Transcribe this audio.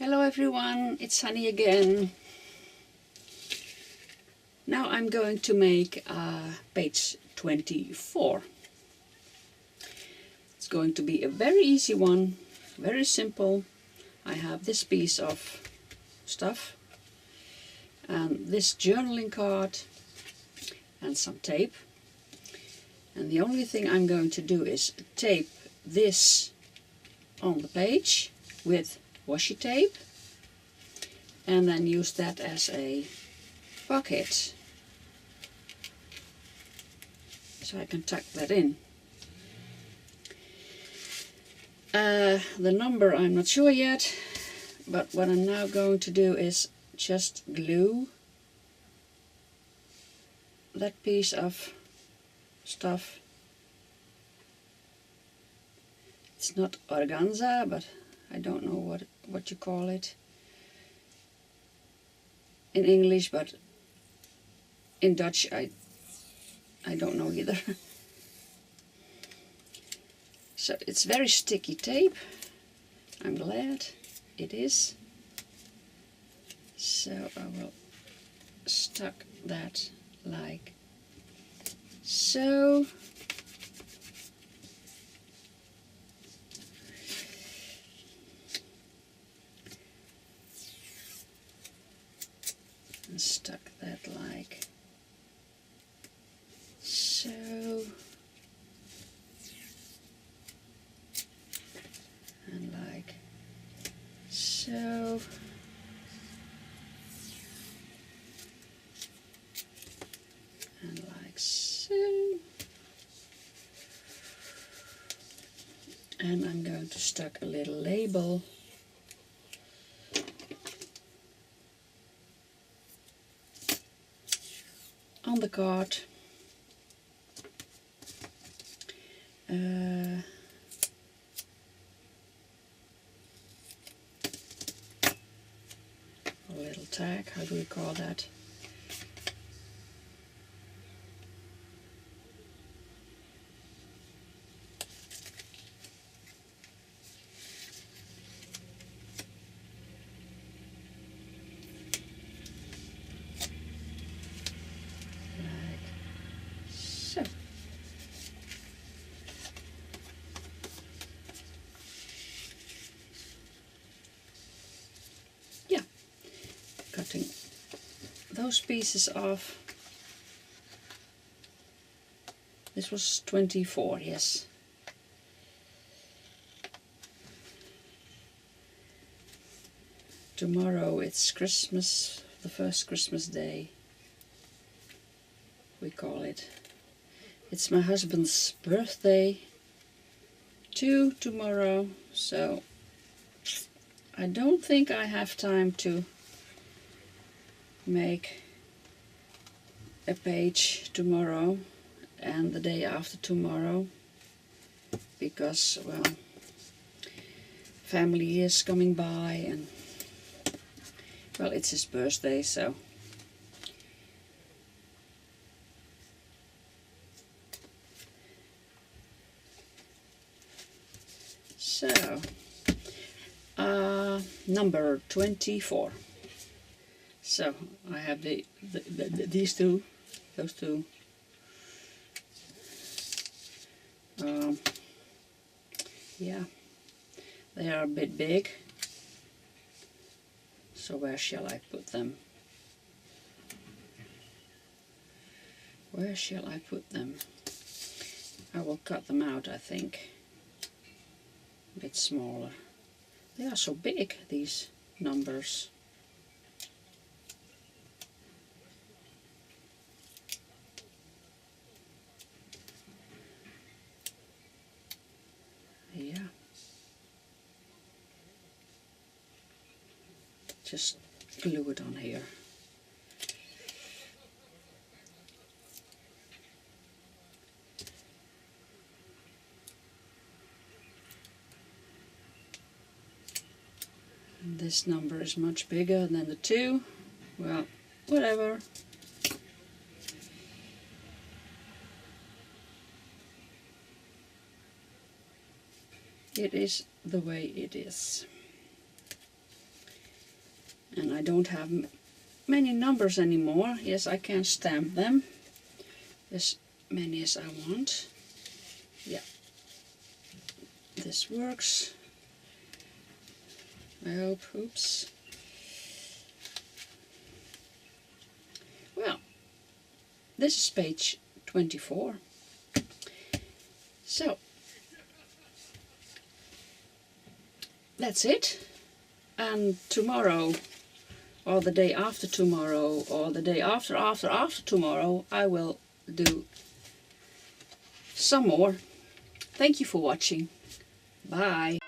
Hello everyone, it's Hanny again. Now I'm going to make page 24. It's going to be a very easy one, very simple. I have this piece of stuff and this journaling card and some tape. And the only thing I'm going to do is tape this on the page with washi tape and then use that as a pocket so I can tuck that in. The number I'm not sure yet, but what I'm now going to do is just glue that piece of stuff. It's not organza, but I don't know what you call it in English, but in Dutch I don't know either. So it's very sticky tape. I'm glad it is. So I will stuck that like so. And stuck that like so. And like so. And like so. And I'm going to stuck a little label on the card. A little tag, how do we call that? So. Yeah, cutting those pieces off. This was 24, yes. Tomorrow it's Christmas, the first Christmas day, we call it. It's my husband's birthday too tomorrow, so I don't think I have time to make a page tomorrow and the day after tomorrow because, well, family is coming by and, well, it's his birthday, so number 24. So I have these two, those two. Yeah, they are a bit big. So where shall I put them? Where shall I put them? I will cut them out, I think. A bit smaller. They are so big, these numbers. Yeah. Just glue it on here. And this number is much bigger than the 2. Well, whatever. It is the way it is. And I don't have many numbers anymore. Yes, I can stamp them as many as I want. Yeah, this works. I hope. Oops. Well, this is page 24. So that's it. And tomorrow, or the day after tomorrow, or the day after tomorrow, I will do some more. Thank you for watching. Bye.